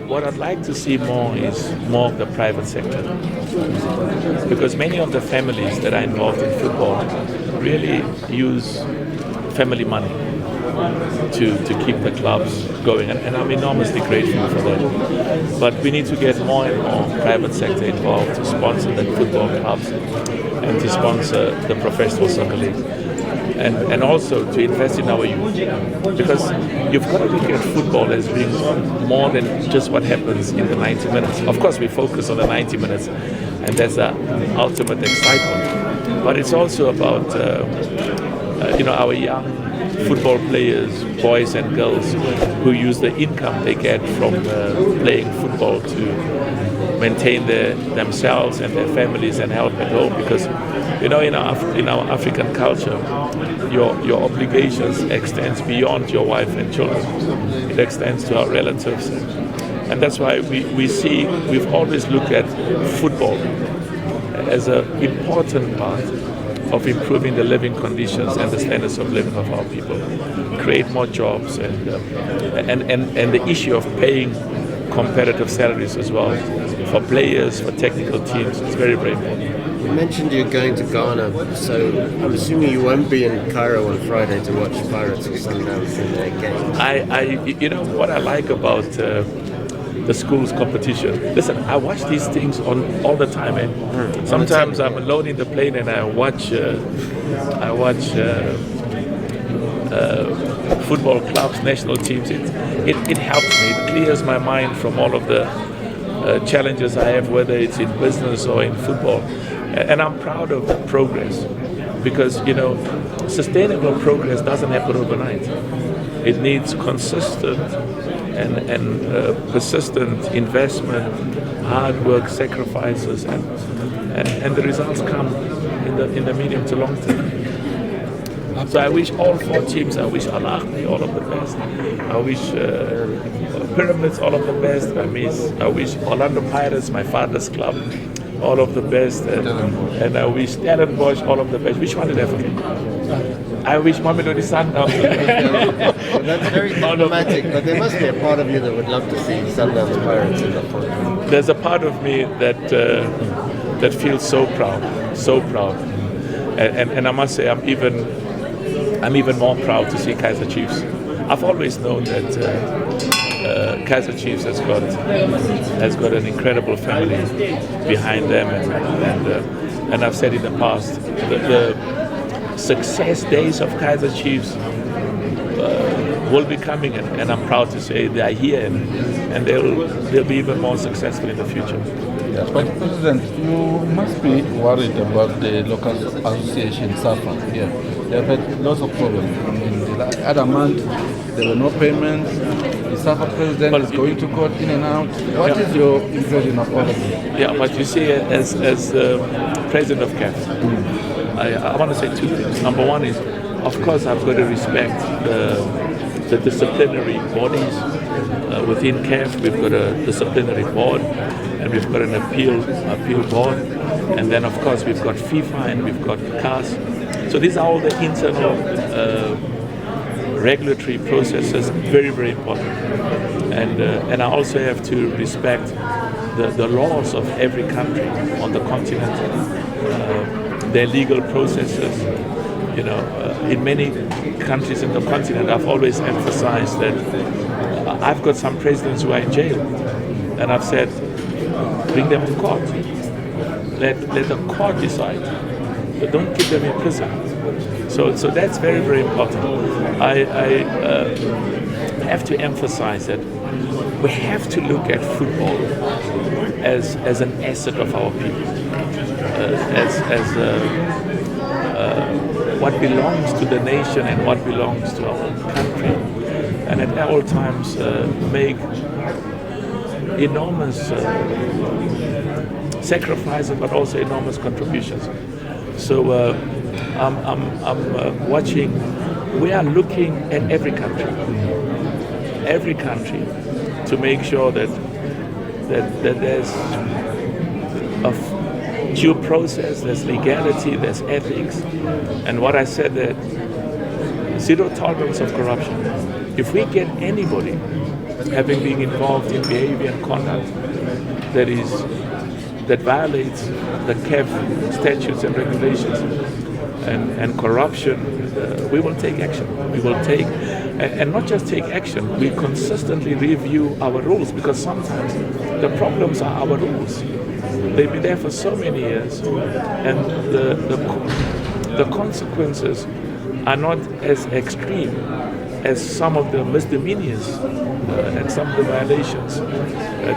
what I'd like to see more is more of the private sector, because many of the families that are involved in football really use family money to keep the clubs going, and I'm enormously grateful for that. But we need to get more and more private sector involved to sponsor the football clubs and to sponsor the professional soccer league. And also to invest in our youth, because you've got to look at football as being more than just what happens in the 90 minutes. Of course, we focus on the 90 minutes, and that's the ultimate excitement. But it's also about our young football players, boys and girls, who use the income they get from playing football to maintain themselves and their families and help at home. Because in our African culture, your obligations extends beyond your wife and children. It extends to our relatives, and that's why we've always looked at football as an important part of improving the living conditions and the standards of living of our people, create more jobs, and the issue of paying competitive salaries as well for players, for technical teams. It's very, very important. You mentioned you're going to Ghana, so I'm assuming you won't be in Cairo on Friday to watch Pirates or Sundowns in their game. What I like about the school's competition. Listen, I watch these things all the time. Sometimes I'm alone in the plane and I watch football clubs, national teams. It helps me. It clears my mind from all of the challenges I have, whether it's in business or in football. And I'm proud of the progress, because sustainable progress doesn't happen overnight. It needs consistent and persistent investment, hard work, sacrifices, and the results come in the medium to long term. So I wish all four teams, I wish Al Ahly all of the best. I wish Pyramids all of the best. I wish Orlando Pirates, my father's club, all of the best. And I wish Stellenbosch all of the best. Which one did I forget? I wish Mamelodi Sundowns. That's very diplomatic, but there must be a part of you that would love to see Sundowns Pirates in that point. There's a part of me that feels so proud, and I must say I'm even more proud to see Kaizer Chiefs. I've always known that Kaizer Chiefs has got an incredible family behind them, and I've said in the past the success days of Kaizer Chiefs will be coming, and I'm proud to say they are here, and they'll be even more successful in the future. Yes, but President, you must be worried about the local association SAFA here. They have had lots of problems. The other month there were no payments. The SAFA president is going to court in and out. What is your impression of all of this? Yeah, but you see, as president of CAF, I want to say two things. Number one is, of course, I've got to respect the disciplinary bodies. Within CAF, we've got a disciplinary board, and we've got an appeal board, and then of course we've got FIFA and we've got CAS. So these are all the internal regulatory processes, very, very important. And I also have to respect the laws of every country on the continent, their legal processes. In many countries in the continent, I've always emphasized that I've got some presidents who are in jail, and I've said, bring them to court. Let the court decide, but don't keep them in prison. So that's very, very important. I have to emphasize that we have to look at football as an asset of our people, what belongs to the nation and what belongs to our country, and at all times make enormous sacrifices, but also enormous contributions. So I'm watching. We are looking at every country, to make sure that there's a due process, there's legality, there's ethics, and what I said, that zero tolerance of corruption. If we get anybody having been involved in behavior and conduct that violates the CAF statutes and regulations and corruption, we will take action. We will take, and not just take action, we consistently review our rules, because sometimes the problems are our rules. They've been there for so many years, and the consequences are not as extreme as some of the misdemeanors and some of the violations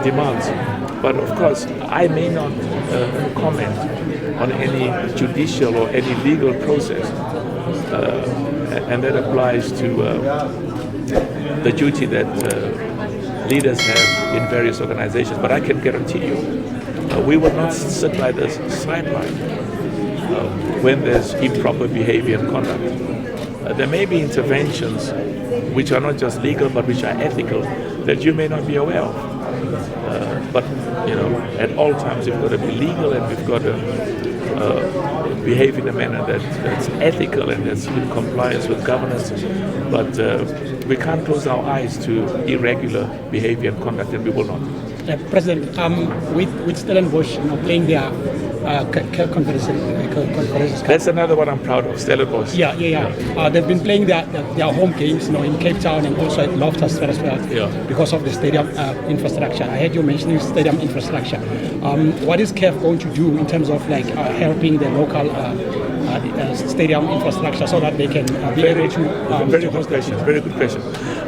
demands. But of course, I may not comment on any judicial or any legal process, and that applies to the duty that leaders have in various organizations. But I can guarantee you, we will not sit by the sideline when there's improper behavior and conduct. There may be interventions which are not just legal but which are ethical that you may not be aware of. But at all times we've got to be legal, and we've got to behave in a manner that's ethical and that's in compliance with governance. But we can't close our eyes to irregular behavior and conduct, and we will not. President, with Stellenbosch playing their conference. That's another one I'm proud of, Stellenbosch. Yeah. They've been playing their home games, in Cape Town and also at Loftus Versfeld because of the stadium infrastructure. I heard you mentioning stadium infrastructure. What is CAF going to do in terms of helping the local stadium infrastructure so that they can be able to? Very good question. Very good question.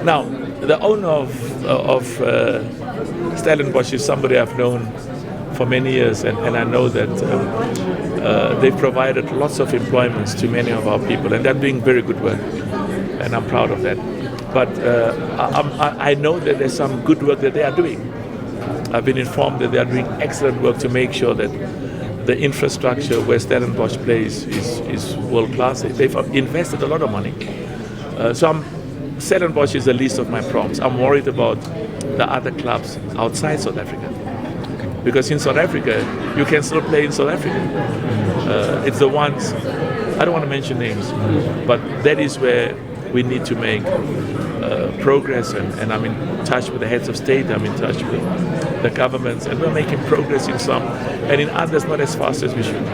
Now, the owner of Stellenbosch is somebody I've known for many years, and I know that they've provided lots of employments to many of our people, and they're doing very good work, and I'm proud of that. But I know that there's some good work that they are doing. I've been informed that they are doing excellent work to make sure that the infrastructure where Stellenbosch plays is world class. They've invested a lot of money. Stellenbosch is the least of my problems. I'm worried about the other clubs outside South Africa. Because in South Africa, you can still play in South Africa. It's the ones, I don't want to mention names, but that is where we need to make progress, and I'm in touch with the heads of state, I'm in touch with the governments, and we're making progress in some, and in others not as fast as we should.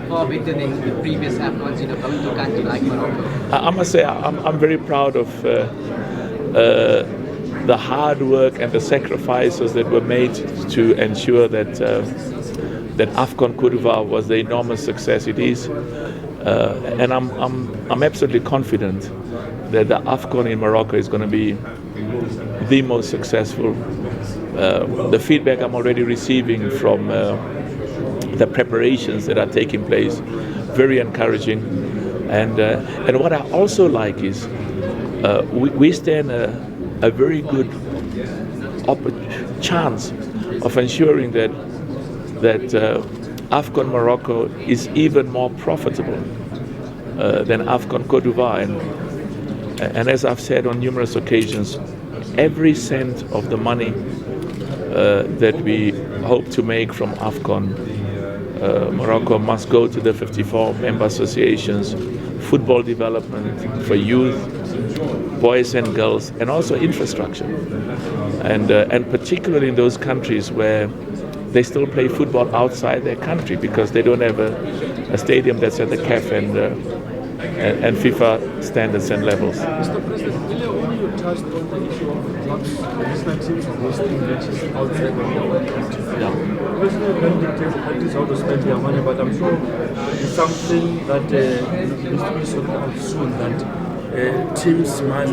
Far better than the previous AFCONs, coming to a country like Morocco. I must say, I'm very proud of the hard work and the sacrifices that were made to ensure that AFCON Côte d'Ivoire was the enormous success it is, and I'm absolutely confident that the AFCON in Morocco is going to be the most successful. The feedback I'm already receiving from the preparations that are taking place, very encouraging, and what I also like is we stand a very good chance of ensuring that AFCON Morocco is even more profitable than AFCON Côte d'Ivoire. And as I've said on numerous occasions, every cent of the money that we hope to make from AFCON Morocco must go to the 54 member associations, football development for youth, boys and girls, and also infrastructure, and particularly in those countries where they still play football outside their country because they don't have a stadium that's at the CAF and FIFA standards and levels. Mr. President, earlier when you touched on the issue of not national teams hosting matches outside of their country. Obviously, you can dictate the countries how to spend their money, but I'm sure it's something that needs to be sorted out soon, that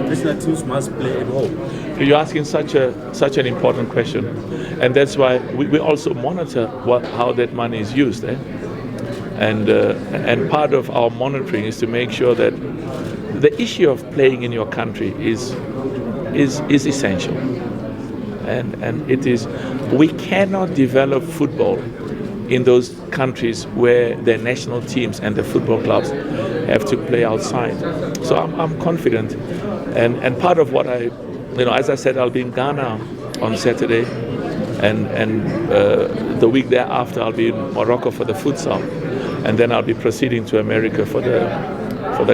national teams must play at home. You're asking such an important question, and that's why we also monitor how that money is used. And part of our monitoring is to make sure that the issue of playing in your country is essential, and it is. We cannot develop football in those countries where their national teams and the football clubs have to play outside. So I'm confident, and part of what as I said, I'll be in Ghana on Saturday, and the week thereafter I'll be in Morocco for the futsal, and then I'll be proceeding to America for the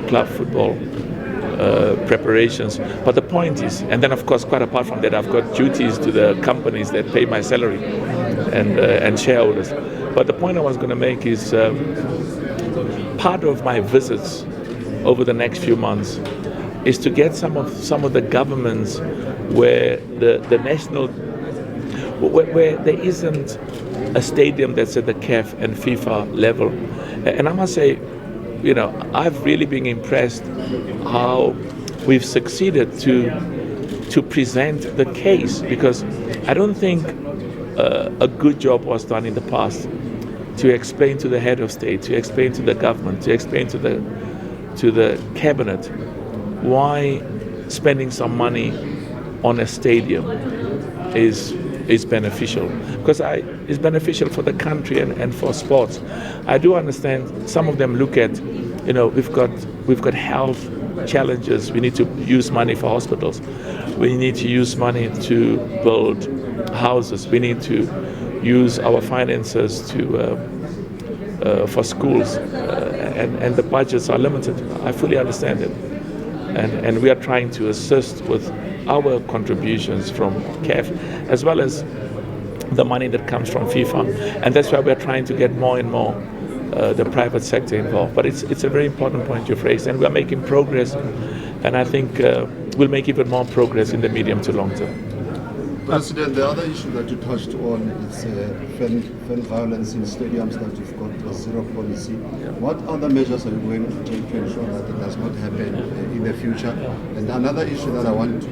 club football preparations. But the point is, and then of course, quite apart from that, I've got duties to the companies that pay my salary and shareholders. But the point I was going to make is part of my visits over the next few months is to get some of the governments where the national, where there isn't a stadium that's at the CAF and FIFA level. And I must say, you know, I've really been impressed how we've succeeded to present the case, because I don't think a good job was done in the past to explain to the head of state, to explain to the government, to explain to the cabinet why spending some money on a stadium is beneficial, because it's beneficial for the country and for sports. I do understand some of them look at, you know, we've got health challenges. We need to use money for hospitals. We need to use money to build houses. We need to use our finances for schools, and the budgets are limited. I fully understand it, and we are trying to assist with our contributions from CAF, as well as the money that comes from FIFA, and that's why we're trying to get more and more the private sector involved. But it's a very important point you've raised, and we're making progress, and I think we'll make even more progress in the medium to long term. President, the other issue that you touched on is fan violence in stadiums, that you've got a zero policy. What other measures are you going to take to ensure that it does not happen in the future? And another issue that I want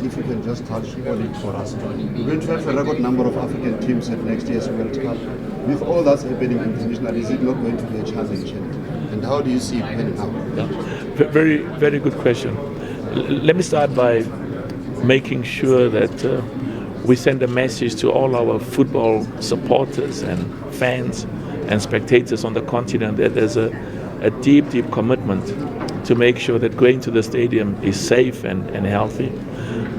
if you can just touch on it for us. We're going to have a record number of African teams at next year's World Cup. With all that's happening internationally, is it not going to be a challenge? And how do you see it panning out? Very, very good question. Let me start by making sure that we send a message to all our football supporters and fans and spectators on the continent that there's a deep, deep commitment to make sure that going to the stadium is safe and healthy.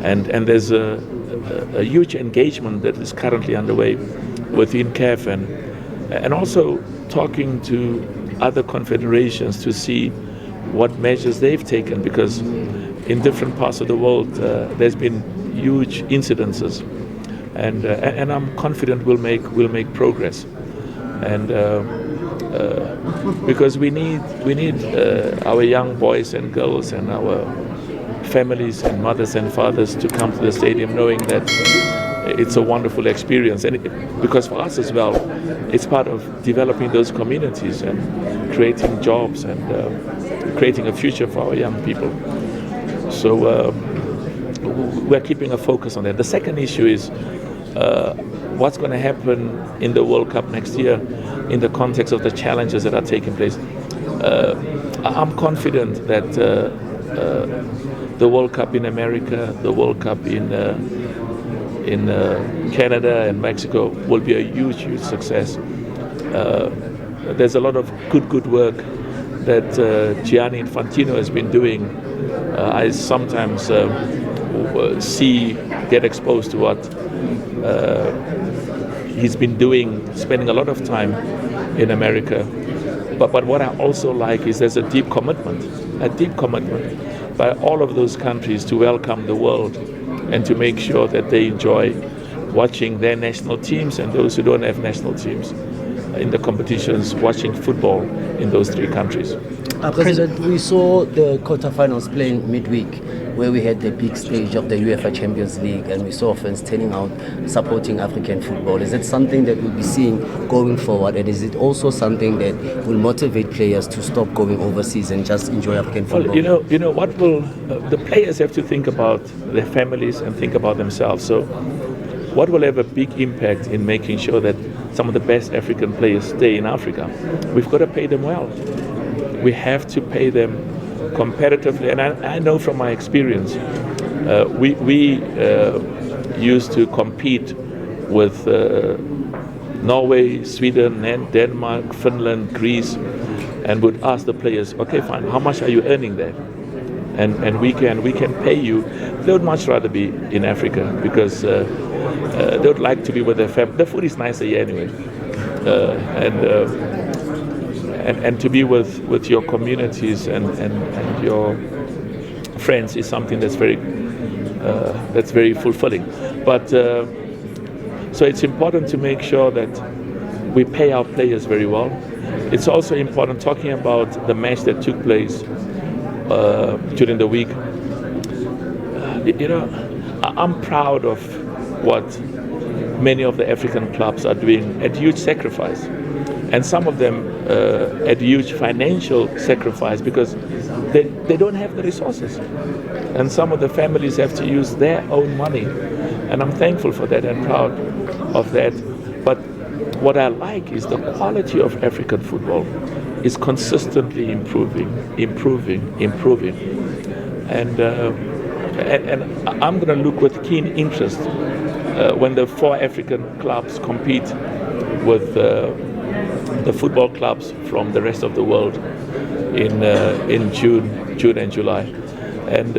And there's a huge engagement that is currently underway within CAF and also talking to other confederations to see what measures they've taken, because in different parts of the world there's been huge incidences, and I'm confident we'll make progress, and because we need our young boys and girls and our families and mothers and fathers to come to the stadium knowing that it's a wonderful experience, and because for us as well, it's part of developing those communities and creating jobs and creating a future for our young people. So we're keeping a focus on that. The second issue is what's going to happen in the World Cup next year in the context of the challenges that are taking place. I'm confident that the World Cup in America, the World Cup in Canada and Mexico will be a huge, huge success. There's a lot of good work that Gianni Infantino has been doing. I sometimes get exposed to what he's been doing, spending a lot of time in America. But what I also like is there's a deep commitment by all of those countries to welcome the world and to make sure that they enjoy watching their national teams and those who don't have national teams in the competitions, watching football in those three countries. President, we saw the quarterfinals playing midweek, where we had the big stage of the UEFA Champions League, and we saw fans turning out supporting African football. Is it something that we'll be seeing going forward, and is it also something that will motivate players to stop going overseas and just enjoy African football? Well, you know what will the players have to think about their families and think about themselves. So, what will have a big impact in making sure that some of the best African players stay in Africa? We've got to pay them well. We have to pay them competitively, and I know from my experience, we used to compete with Norway, Sweden, and Denmark, Finland, Greece, and would ask the players, okay, fine, how much are you earning there? And we can pay you. They would much rather be in Africa because they would like to be with their family. The food is nicer here anyway, and to be with your communities and your friends is something that's very fulfilling. But so it's important to make sure that we pay our players very well. It's also important talking about the match that took place during the week. I'm proud of what many of the African clubs are doing at huge sacrifice, and some of them at huge financial sacrifice because they don't have the resources, and some of the families have to use their own money, and I'm thankful for that and proud of that. But what I like is the quality of African football is consistently improving, and I'm going to look with keen interest when the 4 African clubs compete with the football clubs from the rest of the world in June and July, and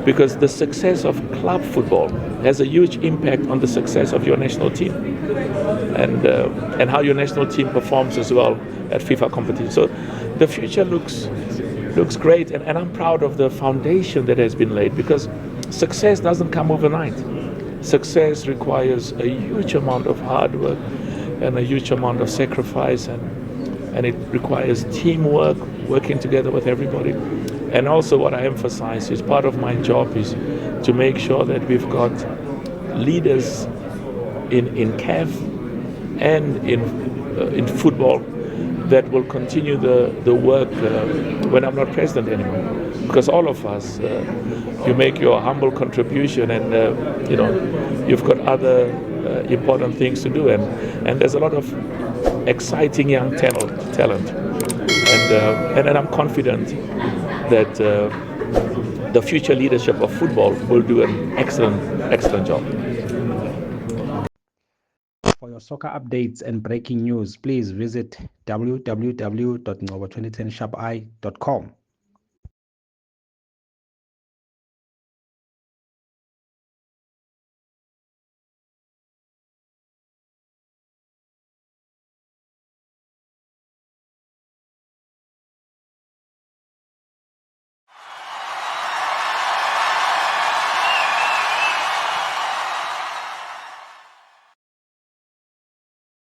because the success of club football has a huge impact on the success of your national team, and how your national team performs as well at FIFA competition. So the future looks great, and I'm proud of the foundation that has been laid, because success doesn't come overnight. Success requires a huge amount of hard work and a huge amount of sacrifice, and it requires teamwork, working together with everybody. And also what I emphasize is part of my job is to make sure that we've got leaders in CAF and in football that will continue the work when I'm not president anymore. Because all of us, you make your humble contribution, and you've got other important things to do, and there's a lot of exciting young talent, and I'm confident that the future leadership of football will do an excellent job. For your soccer updates and breaking news, please visit www.ngoba2010sharpi.com.